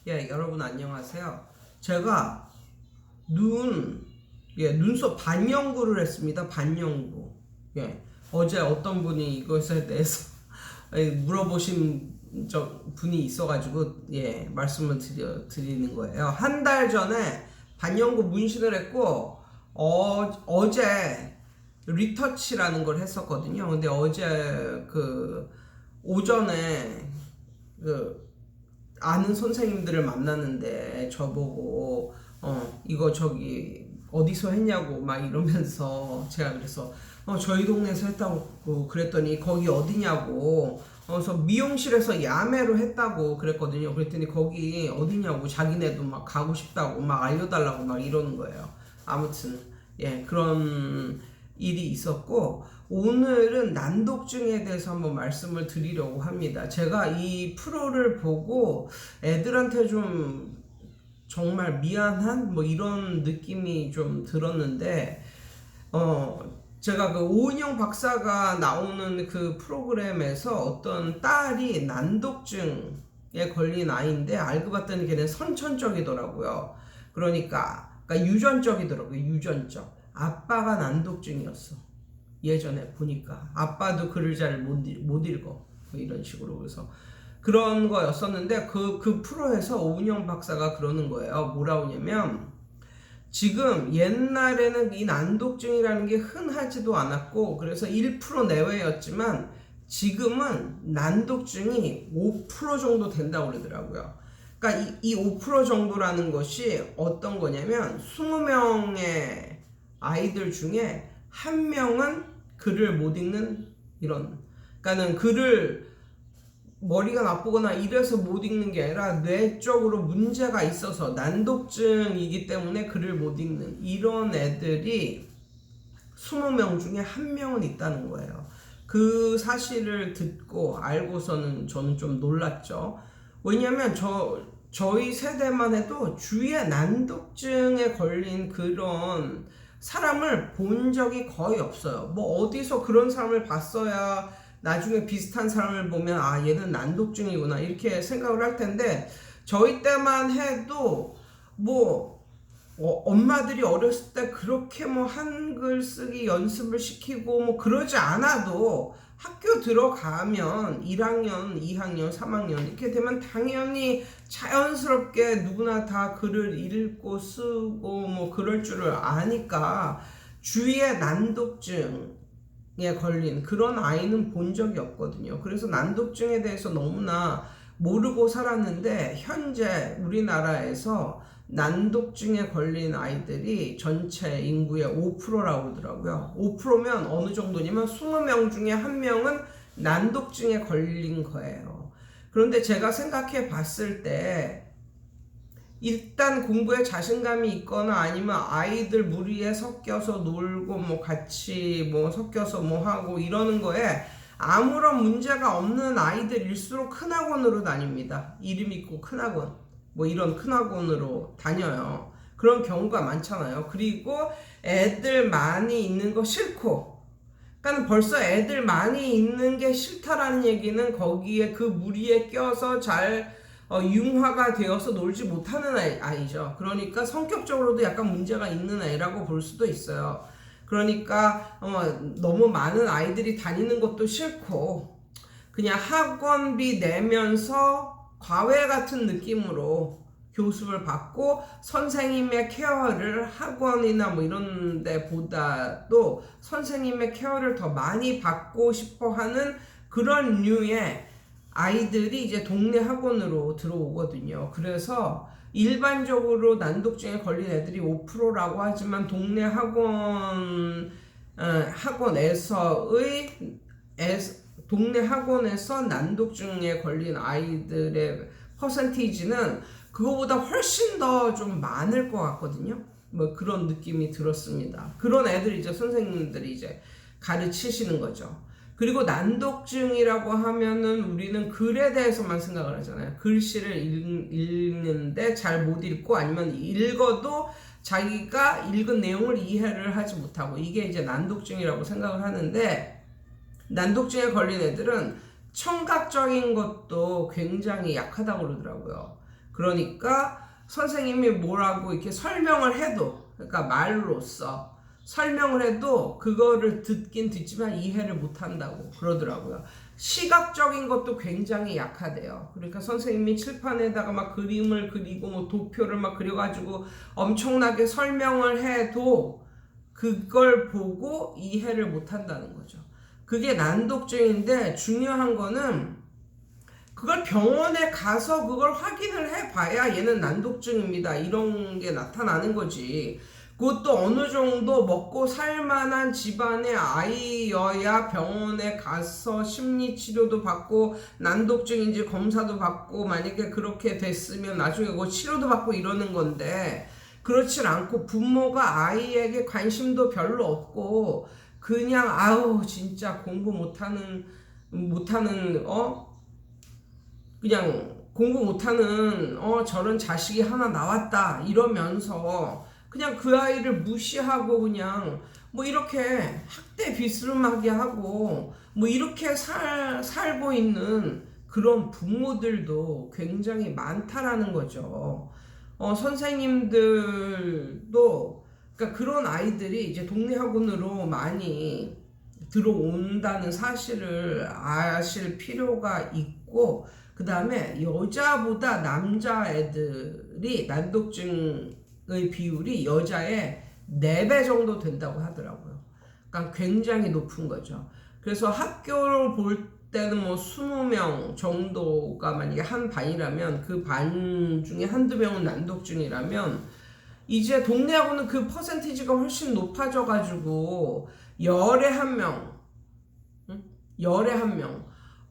예, 여러분 안녕하세요. 제가 눈썹 반영구를 했습니다. 반영구. 예, 어제 어떤 분이 이것에 대해서 물어보신 분이 있어가지고 말씀을 드리는 거예요. 한 달 전에 반영구 문신을 했고 어제 리터치라는 걸 했었거든요. 근데 어제 오전에 아는 선생님들을 만나는데 저보고 이거 저기 어디서 했냐고 막 이러면서 제가 그래서 저희 동네에서 했다고 그랬더니 거기 어디냐고 그래서 미용실에서 야매로 했다고 그랬거든요. 그랬더니 거기 어디냐고 자기네도 막 가고 싶다고 막 알려달라고 막 이러는 거예요. 아무튼 그런 일이 있었고, 오늘은 난독증에 대해서 한번 말씀을 드리려고 합니다. 제가 이 프로를 보고 애들한테 좀 정말 미안한 뭐 이런 느낌이 좀 들었는데, 제가 오은영 박사가 나오는 그 프로그램에서 어떤 딸이 난독증에 걸린 아이인데 알고 봤더니 걔는 선천적이더라고요. 그러니까 유전적이더라고요. 유전적. 아빠가 난독증이었어. 예전에 보니까 아빠도 글을 잘 못 읽어 뭐 이런 식으로. 그래서 그런 거였었는데 그 프로에서 오은영 박사가 그러는 거예요. 뭐라고 하냐면, 지금 옛날에는 이 난독증이라는 게 흔하지도 않았고 그래서 1% 내외였지만 지금은 난독증이 5% 정도 된다고 그러더라고요. 그러니까 이 5% 정도라는 것이 어떤 거냐면 20명의 아이들 중에 한 명은 글을 못 읽는 이런, 그러니까는 글을 머리가 나쁘거나 이래서 못 읽는 게 아니라 뇌적으로 문제가 있어서 난독증이기 때문에 글을 못 읽는 이런 애들이 20명 중에 한 명은 있다는 거예요. 그 사실을 듣고 알고서는 저는 좀 놀랐죠. 왜냐면 저희 세대만 해도 주위에 난독증에 걸린 그런 사람을 본 적이 거의 없어요. 뭐 어디서 그런 사람을 봤어야 나중에 비슷한 사람을 보면 얘는 난독증이구나 이렇게 생각을 할 텐데, 저희 때만 해도 뭐 엄마들이 어렸을 때 그렇게 뭐 한글 쓰기 연습을 시키고 뭐 그러지 않아도 학교 들어가면 1학년, 2학년, 3학년 이렇게 되면 당연히 자연스럽게 누구나 다 글을 읽고 쓰고 뭐 그럴 줄을 아니까 주위에 난독증에 걸린 그런 아이는 본 적이 없거든요. 그래서 난독증에 대해서 너무나 모르고 살았는데, 현재 우리나라에서 난독증에 걸린 아이들이 전체 인구의 5%라고 하더라고요. 5%면 어느 정도냐면 20명 중에 한 명은 난독증에 걸린 거예요. 그런데 제가 생각해 봤을 때 일단 공부에 자신감이 있거나 아니면 아이들 무리에 섞여서 놀고 뭐 같이 뭐 섞여서 뭐 하고 이러는 거에 아무런 문제가 없는 아이들일수록 큰 학원으로 다닙니다. 이름 있고 큰 학원, 뭐 이런 큰 학원으로 다녀요. 그런 경우가 많잖아요. 그리고 애들 많이 있는 거 싫고, 그러니까 벌써 애들 많이 있는 게 싫다라는 얘기는 거기에 그 무리에 껴서 잘 융화가 되어서 놀지 못하는 아이죠. 그러니까 성격적으로도 약간 문제가 있는 애라고 볼 수도 있어요. 그러니까 너무 많은 아이들이 다니는 것도 싫고 그냥 학원비 내면서 과외 같은 느낌으로 교습을 받고 선생님의 케어를 학원이나 뭐 이런 데보다도 선생님의 케어를 더 많이 받고 싶어 하는 그런 류의 아이들이 이제 동네 학원으로 들어오거든요. 그래서 일반적으로 난독증에 걸린 애들이 5%라고 하지만 동네 동네 학원에서 난독증에 걸린 아이들의 퍼센티지는 그거보다 훨씬 더 좀 많을 것 같거든요. 뭐 그런 느낌이 들었습니다. 그런 애들 이제 선생님들이 이제 가르치시는 거죠. 그리고 난독증이라고 하면은 우리는 글에 대해서만 생각을 하잖아요. 글씨를 읽는데 잘 못 읽고 아니면 읽어도 자기가 읽은 내용을 이해를 하지 못하고, 이게 이제 난독증이라고 생각을 하는데, 난독증에 걸린 애들은 청각적인 것도 굉장히 약하다고 그러더라고요. 그러니까 선생님이 뭐라고 이렇게 설명을 해도, 그러니까 말로써 설명을 해도 그거를 듣긴 듣지만 이해를 못한다고 그러더라고요. 시각적인 것도 굉장히 약하대요. 그러니까 선생님이 칠판에다가 막 그림을 그리고 뭐 도표를 막 그려가지고 엄청나게 설명을 해도 그걸 보고 이해를 못한다는 거죠. 그게 난독증인데, 중요한 거는 그걸 병원에 가서 그걸 확인을 해봐야 얘는 난독증입니다, 이런 게 나타나는 거지. 그것도 어느 정도 먹고 살만한 집안의 아이여야 병원에 가서 심리치료도 받고 난독증인지 검사도 받고, 만약에 그렇게 됐으면 나중에 그 치료도 받고 이러는 건데, 그렇지 않고 부모가 아이에게 관심도 별로 없고 그냥 아우 진짜 공부 못하는 그냥 공부 못하는 저런 자식이 하나 나왔다 이러면서 그냥 그 아이를 무시하고 그냥 뭐 이렇게 학대 비스름하게 하고 뭐 이렇게 살고 있는 그런 부모들도 굉장히 많다라는 거죠. 선생님들도, 그러니까 그런 아이들이 이제 동네 학원으로 많이 들어온다는 사실을 아실 필요가 있고, 그 다음에 여자보다 남자애들이 난독증의 비율이 여자의 4배 정도 된다고 하더라고요. 그러니까 굉장히 높은 거죠. 그래서 학교를 볼 때는 뭐 20명 정도가 만약에 한 반이라면 그 반 중에 한두 명은 난독증이라면, 이제 동네하고는 그 퍼센티지가 훨씬 높아져 가지고 열에 한 명, 열에 한 명,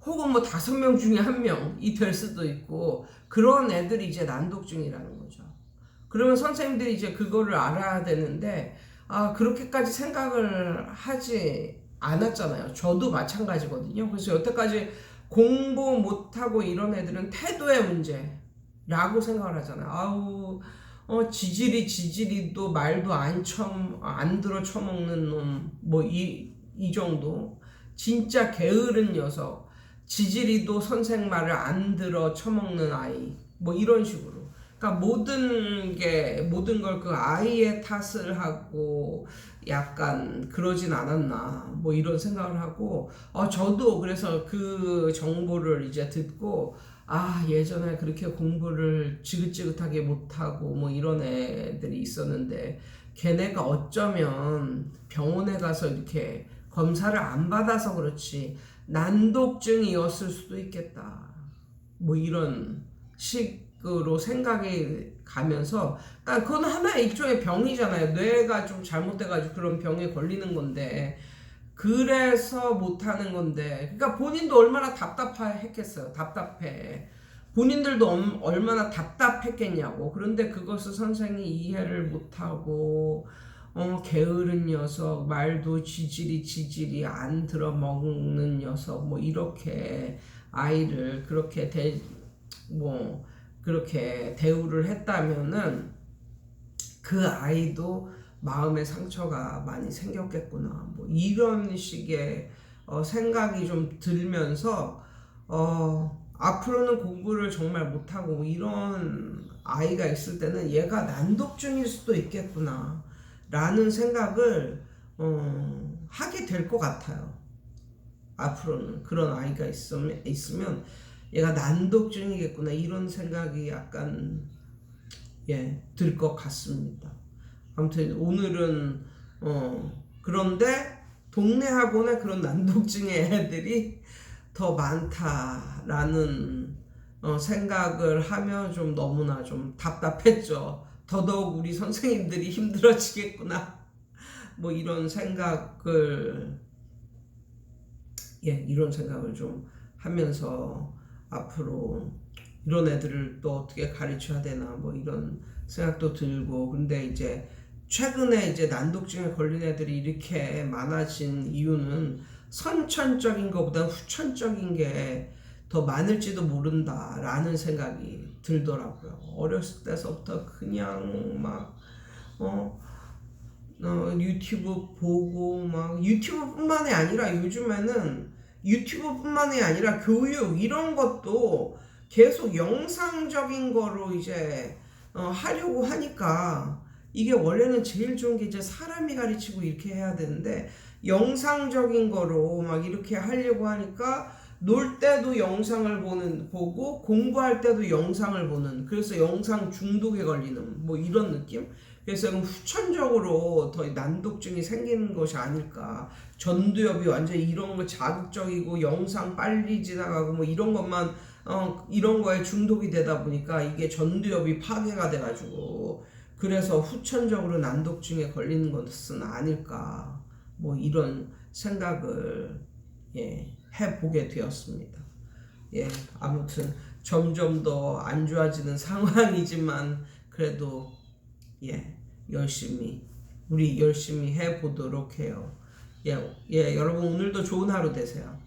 혹은 뭐 5명 중에 1명이 될 수도 있고, 그런 애들이 이제 난독증이라는 거죠. 그러면 선생님들이 이제 그거를 알아야 되는데, 그렇게까지 생각을 하지 않았잖아요. 저도 마찬가지거든요. 그래서 여태까지 공부 못하고 이런 애들은 태도의 문제라고 생각을 하잖아요. 지질이도 말도 안 들어 처먹는 놈, 뭐 이 정도. 진짜 게으른 녀석, 지질이도 선생 말을 안 들어 처먹는 아이, 뭐 이런 식으로. 그러니까 모든 걸 그 아이의 탓을 하고 약간 그러진 않았나, 뭐 이런 생각을 하고, 저도 그래서 그 정보를 이제 듣고, 예전에 그렇게 공부를 지긋지긋하게 못하고 뭐 이런 애들이 있었는데, 걔네가 어쩌면 병원에 가서 이렇게 검사를 안 받아서 그렇지 난독증이었을 수도 있겠다, 뭐 이런 식으로 생각이 가면서, 그러니까 그건 하나의 일종의 병이잖아요. 뇌가 좀 잘못돼가지고 그런 병에 걸리는 건데, 그래서 못하는 건데, 그러니까 본인도 얼마나 답답했겠어요. 답답해. 본인들도 얼마나 답답했겠냐고. 그런데 그것을 선생이 이해를 못하고, 게으른 녀석, 말도 지질이 안 들어먹는 녀석, 뭐 이렇게 아이를 그렇게 대우를 했다면은 그 아이도 마음의 상처가 많이 생겼겠구나, 뭐 이런 식의 생각이 좀 들면서, 앞으로는 공부를 정말 못하고 이런 아이가 있을 때는 얘가 난독증일 수도 있겠구나 라는 생각을 하게 될 것 같아요. 앞으로는 그런 아이가 있으면 얘가 난독증이겠구나 이런 생각이 약간 들 것 같습니다. 아무튼 오늘은 그런데 동네 학원에 그런 난독증의 애들이 더 많다라는 생각을 하며 좀 너무나 좀 답답했죠. 더더욱 우리 선생님들이 힘들어지겠구나, 뭐 이런 생각을 좀 하면서 앞으로 이런 애들을 또 어떻게 가르쳐야 되나, 뭐 이런 생각도 들고. 근데 이제 최근에 이제 난독증에 걸린 애들이 이렇게 많아진 이유는 선천적인 것보다 후천적인 게 더 많을지도 모른다라는 생각이 들더라고요. 어렸을 때서부터 그냥 막 유튜브 보고, 막 유튜브뿐만이 아니라 요즘에는 유튜브뿐만이 아니라 교육 이런 것도 계속 영상적인 거로 이제 하려고 하니까 이게 원래는 제일 좋은 게 이제 사람이 가르치고 이렇게 해야 되는데 영상적인 거로 막 이렇게 하려고 하니까 놀 때도 영상을 보고 공부할 때도 영상을 보는 그래서 영상 중독에 걸리는 뭐 이런 느낌? 그래서 후천적으로 더 난독증이 생기는 것이 아닐까. 전두엽이 완전 이런 거 자극적이고 영상 빨리 지나가고 뭐 이런 것만 이런 거에 중독이 되다 보니까 이게 전두엽이 파괴가 돼가지고 그래서 후천적으로 난독증에 걸리는 것은 아닐까. 뭐 이런 생각을 해보게 되었습니다. 아무튼 점점 더 안 좋아지는 상황이지만 그래도 우리 열심히 해보도록 해요. 여러분 오늘도 좋은 하루 되세요.